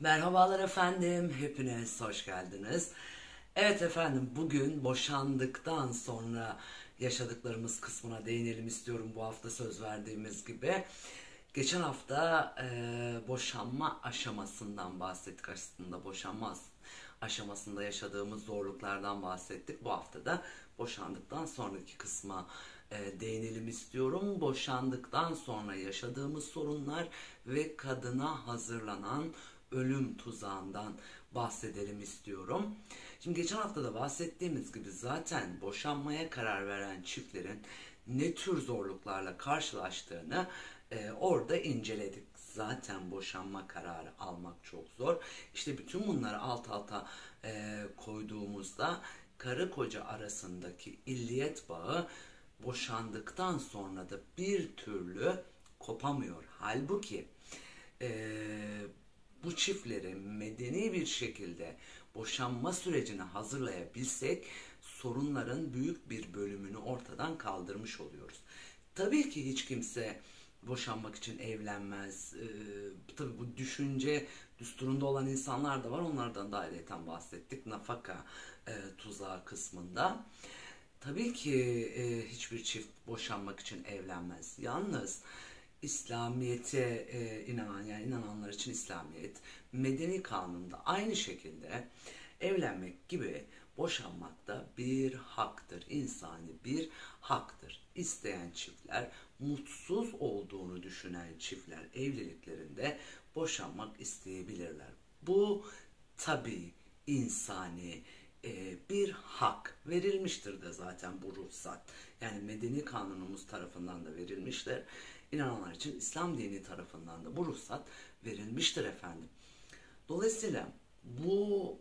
Merhabalar efendim, hepiniz hoş geldiniz. Evet efendim, bugün boşandıktan sonra yaşadıklarımız kısmına değinelim istiyorum bu hafta söz verdiğimiz gibi. Geçen hafta boşanma aşamasından bahsettik aslında, aşamasında yaşadığımız zorluklardan bahsettik. Bu hafta da boşandıktan sonraki kısma değinelim istiyorum. Boşandıktan sonra yaşadığımız sorunlar ve kadına hazırlanan ölüm tuzağından bahsedelim istiyorum. Şimdi geçen hafta da bahsettiğimiz gibi zaten boşanmaya karar veren çiftlerin ne tür zorluklarla karşılaştığını orada inceledik. Zaten boşanma kararı almak çok zor. İşte bütün bunları alt alta koyduğumuzda karı koca arasındaki illiyet bağı boşandıktan sonra da bir türlü kopamıyor. Halbuki e, bu çiftleri medeni bir şekilde boşanma sürecine hazırlayabilsek sorunların büyük bir bölümünü ortadan kaldırmış oluyoruz. Tabii ki hiç kimse boşanmak için evlenmez. Tabii bu düşünce düsturunda olan insanlar da var. Onlardan da ayrıyeten bahsettik. Nafaka tuzağı kısmında. Tabii ki hiçbir çift boşanmak için evlenmez. Yalnız İslamiyet'e inanan, yani inananlar için İslamiyet, medeni kanunda aynı şekilde evlenmek gibi boşanmak da bir haktır. İnsani bir haktır. İsteyen çiftler, mutsuz olduğunu düşünen çiftler evliliklerinde boşanmak isteyebilirler. Bu tabii insani bir hak verilmiştir de zaten bu ruhsat. Yani medeni kanunumuz tarafından da verilmiştir. İnananlar için İslam dini tarafından da bu ruhsat verilmiştir efendim. Dolayısıyla bu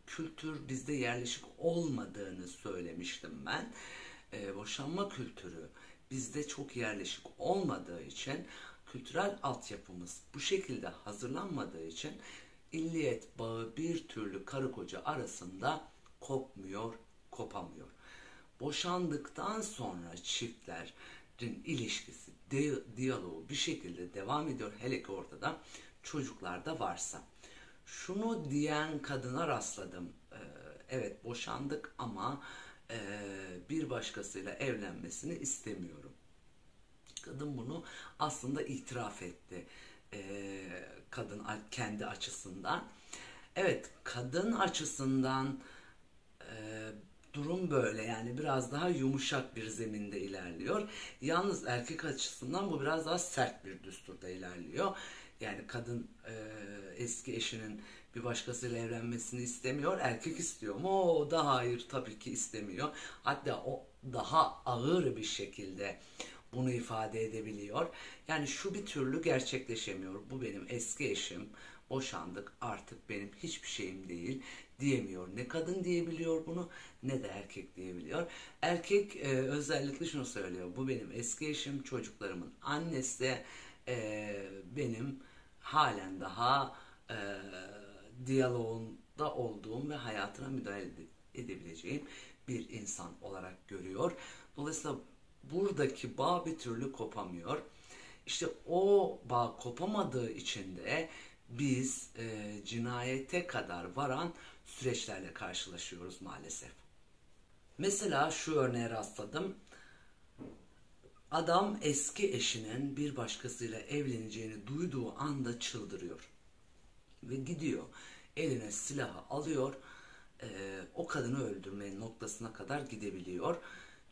kültür bizde yerleşik olmadığını söylemiştim ben. Boşanma kültürü bizde çok yerleşik olmadığı için, kültürel altyapımız bu şekilde hazırlanmadığı için illiyet bağı bir türlü karı koca arasında kopmuyor, kopamıyor. Boşandıktan sonra çiftlerin ilişkisi, diyaloğu bir şekilde devam ediyor. Hele ki ortada çocuklar da varsa. Şunu diyen kadına rastladım. Evet, boşandık ama bir başkasıyla evlenmesini istemiyorum. Kadın bunu aslında itiraf etti. Kadın kendi açısından. Evet, kadın açısından durum böyle, yani biraz daha yumuşak bir zeminde ilerliyor. Yalnız erkek açısından bu biraz daha sert bir düsturda ilerliyor. Yani kadın eski eşinin bir başkasıyla evlenmesini istemiyor. Erkek istiyor mu? O da hayır, tabii ki istemiyor. Hatta o daha ağır bir şekilde bunu ifade edebiliyor. Yani şu bir türlü gerçekleşemiyor. Bu benim eski eşim. Boşandık, artık benim hiçbir şeyim değil diyemiyor. Ne kadın diyebiliyor bunu, ne de erkek diyebiliyor. Erkek özellikle şunu söylüyor: bu benim eski eşim, çocuklarımın annesi, benim halen daha diyaloğunda olduğum ve hayatına müdahale edebileceğim bir insan olarak görüyor. Dolayısıyla buradaki bağ bir türlü kopamıyor. İşte o bağ kopamadığı için de biz cinayete kadar varan süreçlerle karşılaşıyoruz maalesef. Mesela şu örneğe rastladım. Adam eski eşinin bir başkasıyla evleneceğini duyduğu anda çıldırıyor. Ve gidiyor, eline silahı alıyor, o kadını öldürmenin noktasına kadar gidebiliyor.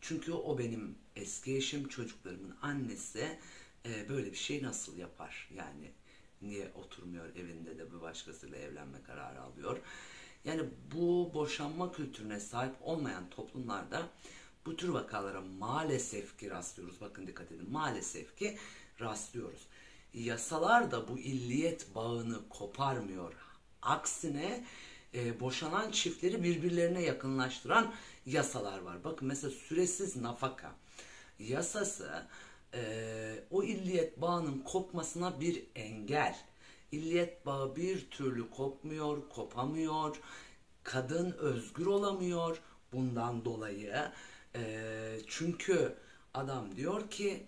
Çünkü o benim eski eşim, çocuklarımın annesi, böyle bir şey nasıl yapar? Yani niye oturmuyor evinde de bir başkasıyla evlenme kararı alıyor? Yani bu boşanma kültürüne sahip olmayan toplumlarda bu tür vakalara maalesef ki rastlıyoruz. Bakın, dikkat edin, maalesef ki rastlıyoruz. Yasalar da bu illiyet bağını koparmıyor. Aksine boşanan çiftleri birbirlerine yakınlaştıran yasalar var. Bakın, mesela süresiz nafaka yasası o illiyet bağının kopmasına bir engel. İlliyet bağı bir türlü kopmuyor, kopamıyor. Kadın özgür olamıyor bundan dolayı. Çünkü adam diyor ki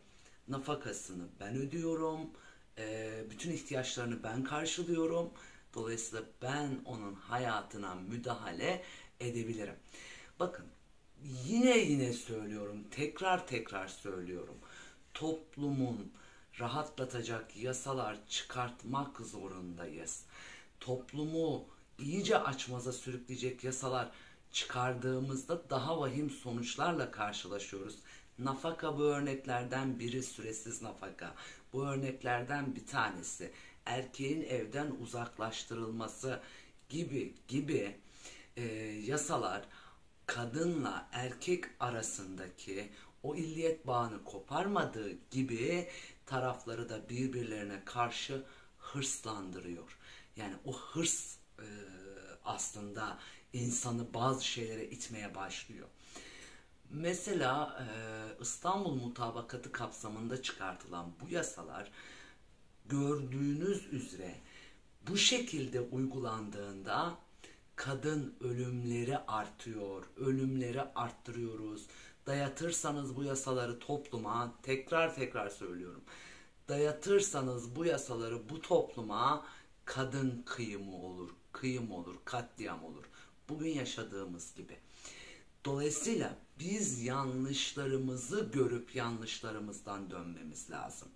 nafakasını ben ödüyorum. Bütün ihtiyaçlarını ben karşılıyorum. Dolayısıyla ben onun hayatına müdahale edebilirim. Bakın, yine söylüyorum, tekrar tekrar söylüyorum. Toplumun rahatlatacak yasalar çıkartmak zorundayız. Toplumu iyice açmaza sürükleyecek yasalar çıkardığımızda daha vahim sonuçlarla karşılaşıyoruz. Nafaka bu örneklerden biri, süresiz nafaka. Bu örneklerden bir tanesi. Erkeğin evden uzaklaştırılması gibi yasalar kadınla erkek arasındaki o illiyet bağını koparmadığı gibi tarafları da birbirlerine karşı hırslandırıyor. Yani o hırs aslında insanı bazı şeylere itmeye başlıyor. Mesela İstanbul Mutabakatı kapsamında çıkartılan bu yasalar gördüğünüz üzere bu şekilde uygulandığında kadın ölümleri artıyor, ölümleri arttırıyoruz. Dayatırsanız bu yasaları topluma, tekrar tekrar söylüyorum, dayatırsanız bu yasaları bu topluma kadın kıyımı olur, kıyım olur, katliam olur. Bugün yaşadığımız gibi. Dolayısıyla biz yanlışlarımızı görüp yanlışlarımızdan dönmemiz lazım.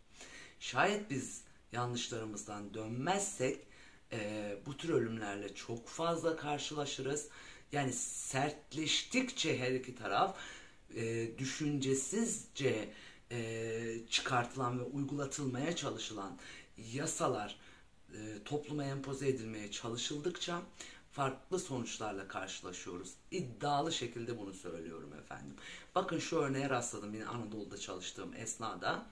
Şayet biz yanlışlarımızdan dönmezsek bu tür ölümlerle çok fazla karşılaşırız. Yani sertleştikçe her iki taraf düşüncesizce çıkartılan ve uygulatılmaya çalışılan yasalar topluma empoze edilmeye çalışıldıkça farklı sonuçlarla karşılaşıyoruz. İddialı şekilde bunu söylüyorum efendim. Bakın şu örneğe rastladım yine Anadolu'da çalıştığım esnada.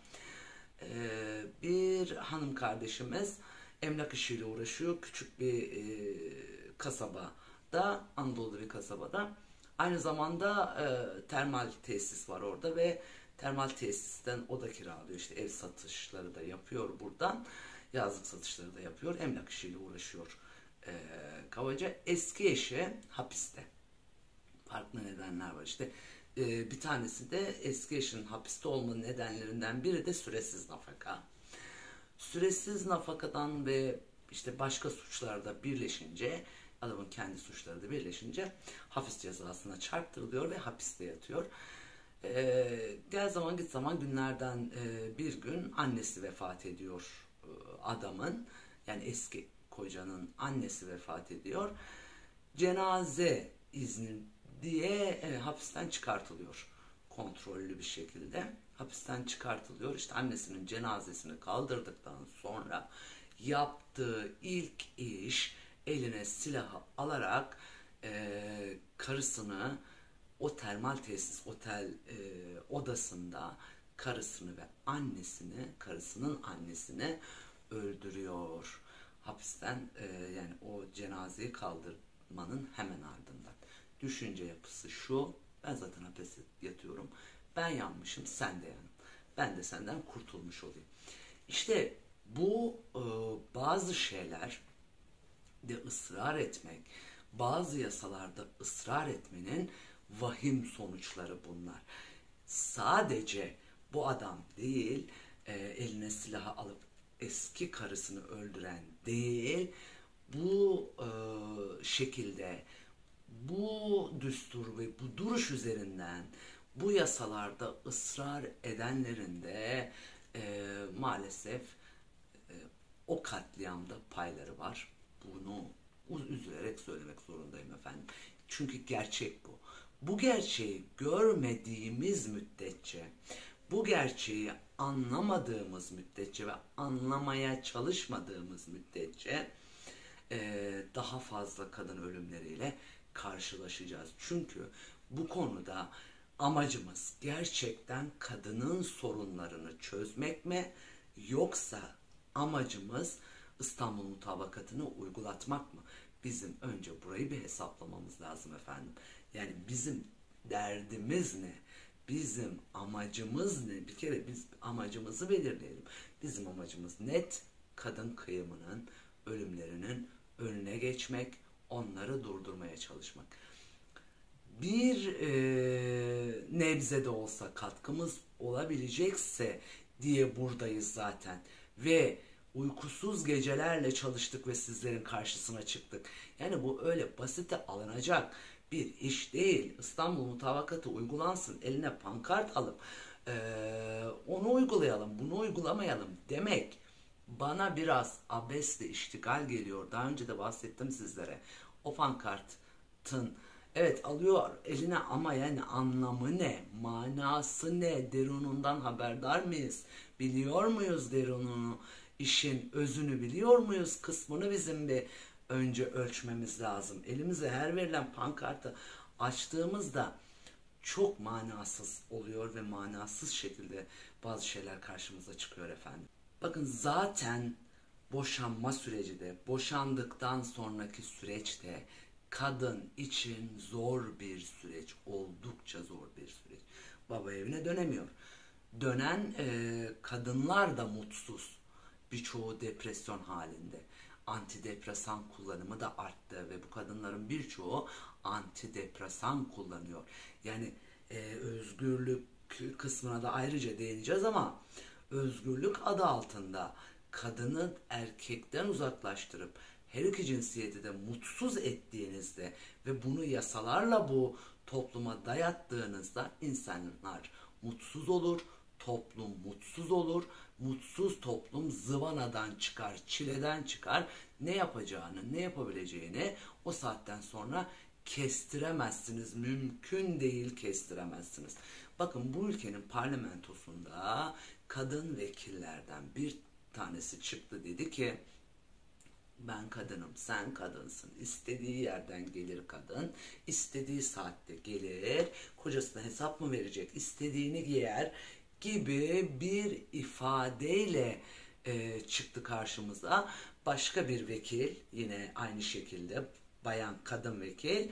Bir hanım kardeşimiz emlak işiyle uğraşıyor. Küçük bir kasabada, Anadolu'da bir kasabada. Aynı zamanda termal tesis var orada ve termal tesisten oda kiralıyor. İşte ev satışları da yapıyor buradan. Yazlık satışları da yapıyor. Emlak işiyle uğraşıyor. Kabaca eski eşi hapiste. Farklı nedenler var. İşte bir tanesi de eski eşinin hapiste olma nedenlerinden biri de süresiz nafaka. Süresiz nafakadan ve işte başka suçlarda birleşince, adamın kendi suçları da birleşince hapis cezasına çarptırılıyor ve hapiste yatıyor. Gel zaman git zaman günlerden bir gün annesi vefat ediyor adamın. Yani eski kocanın annesi vefat ediyor. Cenaze izni diye hapisten çıkartılıyor. Kontrollü bir şekilde hapisten çıkartılıyor. İşte annesinin cenazesini kaldırdıktan sonra yaptığı ilk iş eline silahı alarak karısını o termal tesis otel odasında karısını ve annesini, karısının annesini öldürüyor. Hapisten yani o cenazeyi kaldırmanın hemen ardından. Düşünce yapısı şu: ben zaten hapiste yatıyorum. Ben yanmışım, sen de yan. Ben de senden kurtulmuş olayım. İşte bu bazı şeyler de ısrar etmek, bazı yasalarda ısrar etmenin vahim sonuçları bunlar. Sadece bu adam değil, eline silahı alıp eski karısını öldüren değil, bu şekilde, bu düstur ve bu duruş üzerinden bu yasalarda ısrar edenlerin de maalesef o katliamda payları var. Bunu üzülerek söylemek zorundayım efendim. Çünkü gerçek bu. Bu gerçeği görmediğimiz müddetçe, bu gerçeği anlamadığımız müddetçe ve anlamaya çalışmadığımız müddetçe daha fazla kadın ölümleriyle karşılaşacağız. Çünkü bu konuda amacımız gerçekten kadının sorunlarını çözmek mi, yoksa amacımız İstanbul Mutabakatı'nı uygulatmak mı? Bizim önce burayı bir hesaplamamız lazım efendim. Yani bizim derdimiz ne? Bizim amacımız ne? Bir kere biz amacımızı belirleyelim. Bizim amacımız net: kadın kıyımının, ölümlerinin önüne geçmek, onları durdurmaya çalışmak. Bir nebze de olsa katkımız olabilecekse diye buradayız zaten. Ve uykusuz gecelerle çalıştık ve sizlerin karşısına çıktık. Yani bu öyle basite alınacak bir iş değil. İstanbul Mutabakatı uygulansın, eline pankart alıp onu uygulayalım, bunu uygulamayalım demek bana biraz abesle iştigal geliyor. Daha önce de bahsettim sizlere. O pankartın evet alıyor eline ama yani anlamı ne? Manası ne? Derunundan haberdar mıyız? Biliyor muyuz derununu? İşin özünü biliyor muyuz? Kısmını bizim bir önce ölçmemiz lazım. Elimize her verilen pankartı açtığımızda çok manasız oluyor ve manasız şekilde bazı şeyler karşımıza çıkıyor efendim. Bakın zaten boşanma süreci de, boşandıktan sonraki süreçte kadın için zor bir süreç, oldukça zor bir süreç. Baba evine dönemiyor. Dönen kadınlar da mutsuz. Birçoğu depresyon halinde. Antidepresan kullanımı da arttı ve bu kadınların birçoğu antidepresan kullanıyor. Yani özgürlük kısmına da ayrıca değineceğiz ama özgürlük adı altında kadını erkekten uzaklaştırıp her iki cinsiyeti de mutsuz ettiğinizde ve bunu yasalarla bu topluma dayattığınızda insanlar mutsuz olur, toplum mutsuz olur, mutsuz toplum zıvanadan çıkar, çileden çıkar, ne yapacağını, ne yapabileceğini o saatten sonra kestiremezsiniz, mümkün değil kestiremezsiniz. Bakın bu ülkenin parlamentosunda kadın vekillerden bir tanesi çıktı dedi ki ben kadınım, sen kadınsın. İstediği yerden gelir kadın, istediği saatte gelir, kocasına hesap mı verecek, istediğini giyer gibi bir ifadeyle çıktı karşımıza. Başka bir vekil, yine aynı şekilde bayan kadın vekil,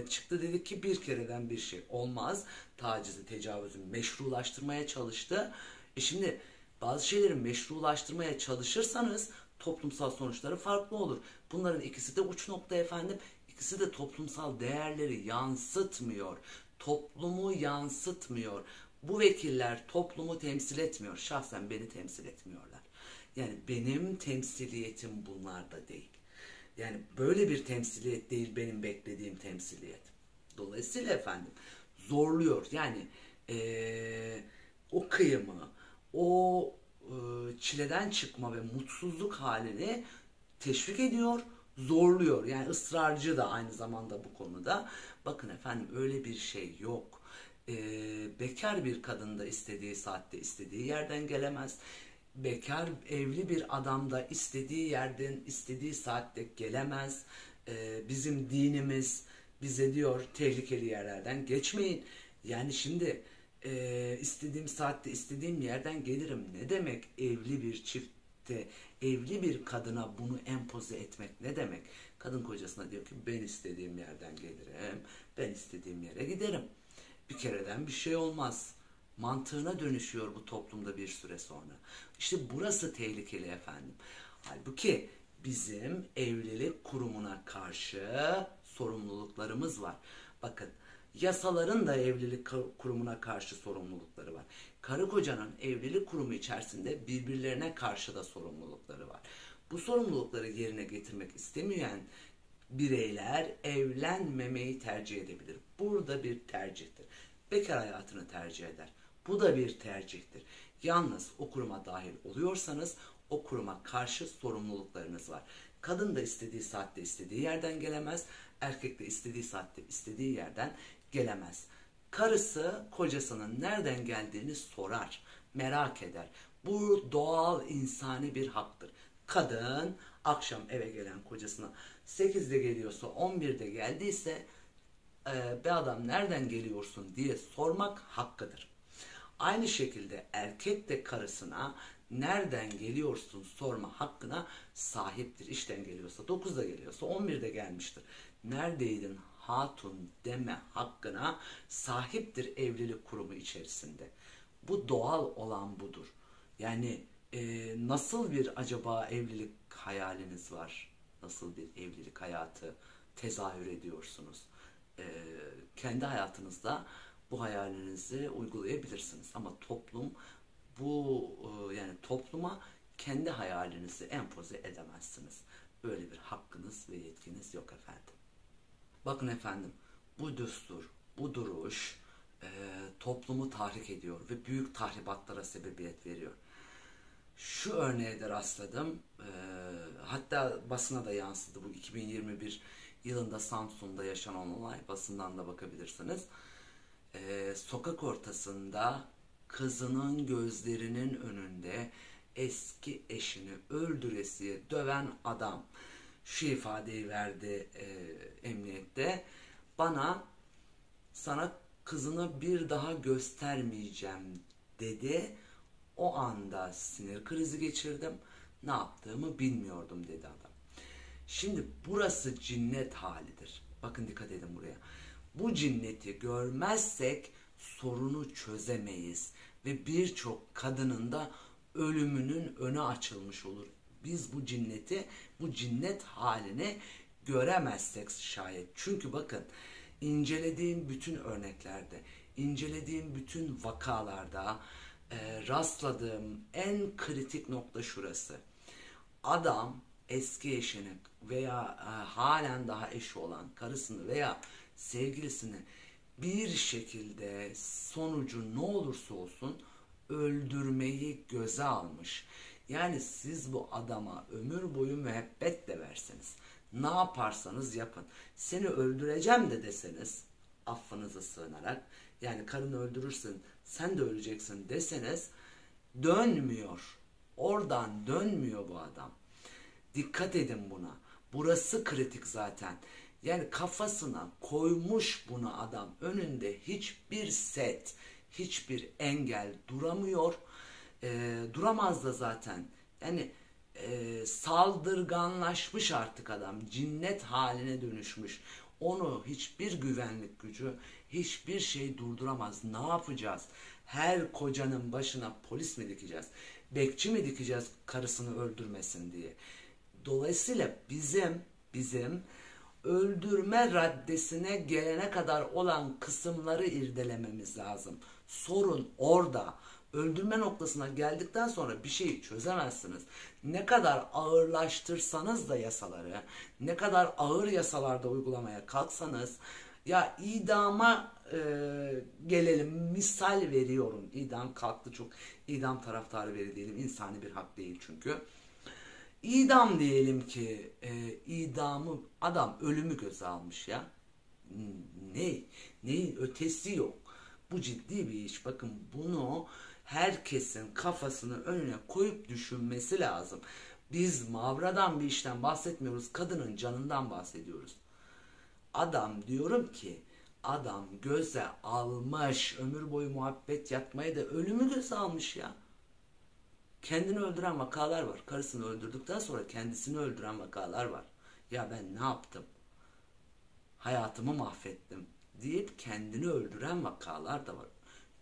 çıktı dedi ki bir kereden bir şey olmaz. Tacizi, tecavüzü meşrulaştırmaya çalıştı. Şimdi bazı şeyleri meşrulaştırmaya çalışırsanız toplumsal sonuçları farklı olur. Bunların ikisi de uç nokta efendim. İkisi de toplumsal değerleri yansıtmıyor. Toplumu yansıtmıyor. Bu vekiller toplumu temsil etmiyor. Şahsen beni temsil etmiyorlar. Yani benim temsiliyetim bunlarda değil. Yani böyle bir temsiliyet değil benim beklediğim temsiliyet. Dolayısıyla efendim zorluyor. Yani o kıyımı, o çileden çıkma ve mutsuzluk halini teşvik ediyor, zorluyor. Yani ısrarcı da aynı zamanda bu konuda. Bakın efendim öyle bir şey yok. Bekar bir kadın da istediği saatte istediği yerden gelemez. Bekar evli bir adam da istediği yerden istediği saatte gelemez. Bizim dinimiz bize diyor tehlikeli yerlerden geçmeyin. Yani şimdi istediğim saatte istediğim yerden gelirim. Ne demek evli bir çifte, evli bir kadına bunu empoze etmek ne demek? Kadın kocasına diyor ki ben istediğim yerden gelirim, ben istediğim yere giderim. Bir kereden bir şey olmaz. Mantığına dönüşüyor bu toplumda bir süre sonra. İşte burası tehlikeli efendim. Halbuki bizim evlilik kurumuna karşı sorumluluklarımız var. Bakın yasaların da evlilik kurumuna karşı sorumlulukları var. Karı kocanın evlilik kurumu içerisinde birbirlerine karşı da sorumlulukları var. Bu sorumlulukları yerine getirmek istemeyen bireyler evlenmemeyi tercih edebilir. Burada bir tercihtir. Bekar hayatını tercih eder. Bu da bir tercihtir. Yalnız o kuruma dahil oluyorsanız o kuruma karşı sorumluluklarınız var. Kadın da istediği saatte istediği yerden gelemez. Erkek de istediği saatte istediği yerden gelemez. Karısı kocasının nereden geldiğini sorar, merak eder. Bu doğal insani bir haktır. Kadın akşam eve gelen kocasına 8'de geliyorsa 11'de geldiyse be adam nereden geliyorsun diye sormak hakkıdır. Aynı şekilde erkek de karısına nereden geliyorsun sorma hakkına sahiptir. İşten geliyorsa 9'da geliyorsa 11'de gelmiştir. Neredeydin hatun deme hakkına sahiptir evlilik kurumu içerisinde. Bu doğal olan budur. Yani nasıl bir acaba evlilik hayaliniz var? Nasıl bir evlilik hayatı tezahür ediyorsunuz? Kendi hayatınızda bu hayalinizi uygulayabilirsiniz. Ama toplum bu yani topluma kendi hayalinizi empoze edemezsiniz. Öyle bir hakkınız ve yetkiniz yok efendim. Bakın efendim, bu düstur, bu duruş toplumu tahrik ediyor ve büyük tahribatlara sebebiyet veriyor. Şu örneğe de rastladım. Hatta basına da yansıdı bu 2021 yılında Samsun'da yaşanan olay. Basından da bakabilirsiniz. Sokak ortasında kızının gözlerinin önünde eski eşini öldüresiye döven adam şu ifadeyi verdi emniyette. Sana kızını bir daha göstermeyeceğim dedi. O anda sinir krizi geçirdim. Ne yaptığımı bilmiyordum dedi adam. Şimdi burası cinnet halidir. Bakın dikkat edin buraya. Bu cinneti görmezsek sorunu çözemeyiz. Ve birçok kadının da ölümünün önü açılmış olur. Biz bu cinneti, bu cinnet halini göremezsek şayet. Çünkü bakın, incelediğim bütün örneklerde, incelediğim bütün vakalarda rastladığım en kritik nokta şurası. Adam eski eşini veya halen daha eşi olan karısını veya sevgilisini bir şekilde sonucu ne olursa olsun öldürmeyi göze almış. Yani siz bu adama ömür boyu müebbet de verseniz, ne yaparsanız yapın, seni öldüreceğim de deseniz, affınıza sığınarak, yani karını öldürürsün sen de öleceksin deseniz, dönmüyor. Oradan dönmüyor bu adam. Dikkat edin buna. Burası kritik zaten. Yani kafasına koymuş bunu adam. Önünde hiçbir set, hiçbir engel duramıyor. Duramaz da zaten. Yani saldırganlaşmış artık adam. Cinnet haline dönüşmüş. Onu hiçbir güvenlik gücü, hiçbir şey durduramaz. Ne yapacağız? Her kocanın başına polis mi dikeceğiz? Bekçi mi dikeceğiz karısını öldürmesin diye? Dolayısıyla bizim öldürme raddesine gelene kadar olan kısımları irdelememiz lazım. Sorun orada. Öldürme noktasına geldikten sonra bir şeyi çözemezsiniz. Ne kadar ağırlaştırsanız da yasaları, ne kadar ağır yasalarda uygulamaya kalksanız, ya idama gelelim, misal veriyorum. İdam kalktı, çok idam taraftarı biri değilim. İnsani bir hak değil çünkü. İdam diyelim ki idamı adam ölümü göze almış ya. Neyin ötesi yok. Bu ciddi bir iş. Bakın bunu herkesin kafasını önüne koyup düşünmesi lazım. Biz mavradan bir işten bahsetmiyoruz. Kadının canından bahsediyoruz. Adam diyorum ki adam göze almış. Ömür boyu muhabbet yatmayı da ölümü göze almış ya. Kendini öldüren vakalar var. Karısını öldürdükten sonra kendisini öldüren vakalar var. Ya ben ne yaptım? Hayatımı mahvettim deyip kendini öldüren vakalar da var.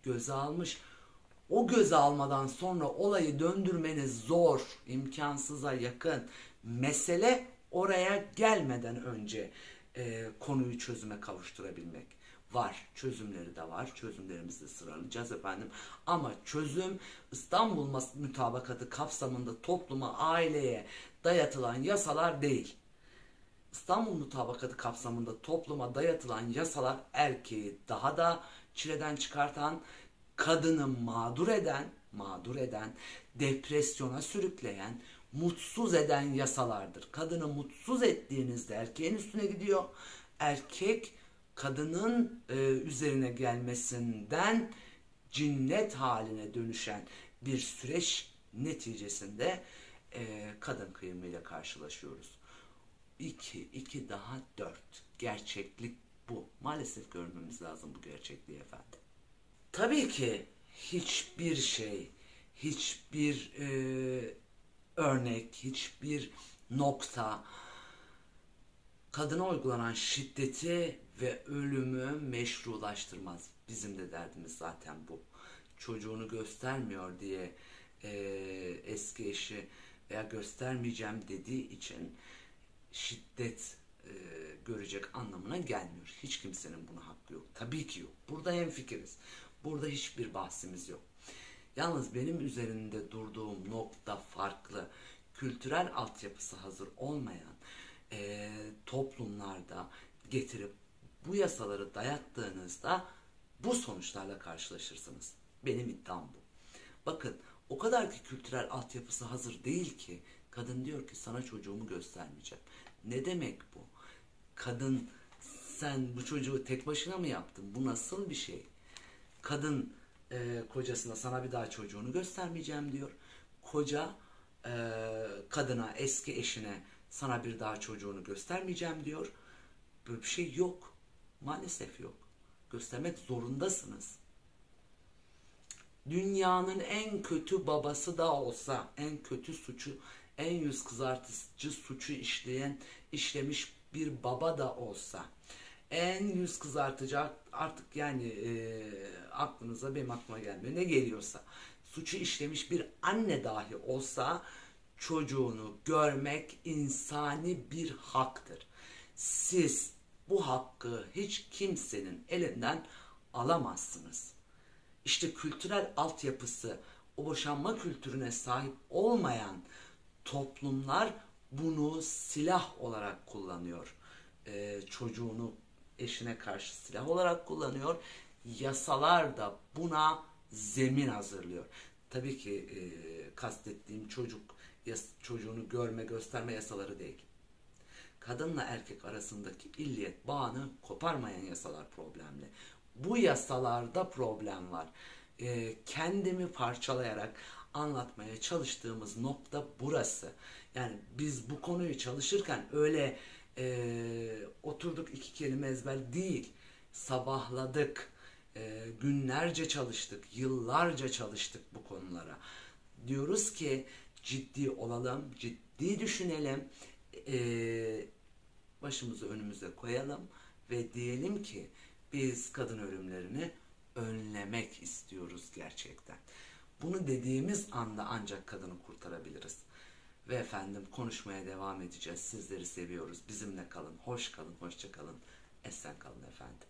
Göze almış. O göze almadan sonra olayı döndürmeniz zor, imkansıza yakın. Mesele oraya gelmeden önce konuyu çözüme kavuşturabilmek. Var, çözümleri de var. Çözümlerimizi de sıralayacağız efendim. Ama çözüm İstanbul Mutabakatı kapsamında topluma, aileye dayatılan yasalar değil. İstanbul Mutabakatı kapsamında topluma dayatılan yasalar erkeği daha da çileden çıkartan, kadını mağdur eden, depresyona sürükleyen, mutsuz eden yasalardır. Kadını mutsuz ettiğinizde erkeğin üstüne gidiyor. Erkek kadının üzerine gelmesinden cinnet haline dönüşen bir süreç neticesinde kadın kıyımıyla karşılaşıyoruz. 2 daha 4. Gerçeklik bu. Maalesef görmemiz lazım bu gerçekliği efendim. Tabii ki hiçbir şey, hiçbir örnek, hiçbir nokta kadına uygulanan şiddeti ve ölümü meşrulaştırmaz. Bizim de derdimiz zaten bu. Çocuğunu göstermiyor diye eski eşi veya göstermeyeceğim dediği için şiddet görecek anlamına gelmiyor. Hiç kimsenin buna hakkı yok. Tabii ki yok. Burada hemfikiriz. Burada hiçbir bahsimiz yok. Yalnız benim üzerinde durduğum nokta farklı. Kültürel altyapısı hazır olmayan toplumlarda getirip bu yasaları dayattığınızda bu sonuçlarla karşılaşırsınız. Benim iddiam bu. Bakın, o kadar ki kültürel altyapısı hazır değil ki kadın diyor ki sana çocuğumu göstermeyeceğim. Ne demek bu? Kadın, sen bu çocuğu tek başına mı yaptın? Bu nasıl bir şey? Kadın kocasına sana bir daha çocuğunu göstermeyeceğim diyor. Koca kadına, eski eşine sana bir daha çocuğunu göstermeyeceğim diyor. Böyle bir şey yok. Maalesef yok. Göstermek zorundasınız. Dünyanın en kötü babası da olsa, en kötü suçu, en yüz kızartıcı suçu işlemiş bir baba da olsa, en yüz kızartıcı, artık yani aklınıza, benim aklıma gelmiyor, ne geliyorsa, suçu işlemiş bir anne dahi olsa çocuğunu görmek insani bir haktır. Siz bu hakkı hiç kimsenin elinden alamazsınız. İşte kültürel altyapısı, o boşanma kültürüne sahip olmayan toplumlar bunu silah olarak kullanıyor. Çocuğunu eşine karşı silah olarak kullanıyor. Yasalar da buna zemin hazırlıyor. Tabii ki kastettiğim çocuğunu görme, gösterme yasaları değil. Kadınla erkek arasındaki illiyet bağını koparmayan yasalar problemli. Bu yasalarda problem var. Kendimi parçalayarak anlatmaya çalıştığımız nokta burası. Yani biz bu konuyu çalışırken öyle oturduk iki kelime ezber değil. Sabahladık, günlerce çalıştık, yıllarca çalıştık bu konulara. Diyoruz ki ciddi olalım, ciddi düşünelim, başımızı önümüze koyalım ve diyelim ki biz kadın ölümlerini önlemek istiyoruz gerçekten. Bunu dediğimiz anda ancak kadını kurtarabiliriz. Ve efendim, konuşmaya devam edeceğiz. Sizleri seviyoruz. Bizimle kalın. Hoş kalın. Hoşça kalın. Esen kalın efendim.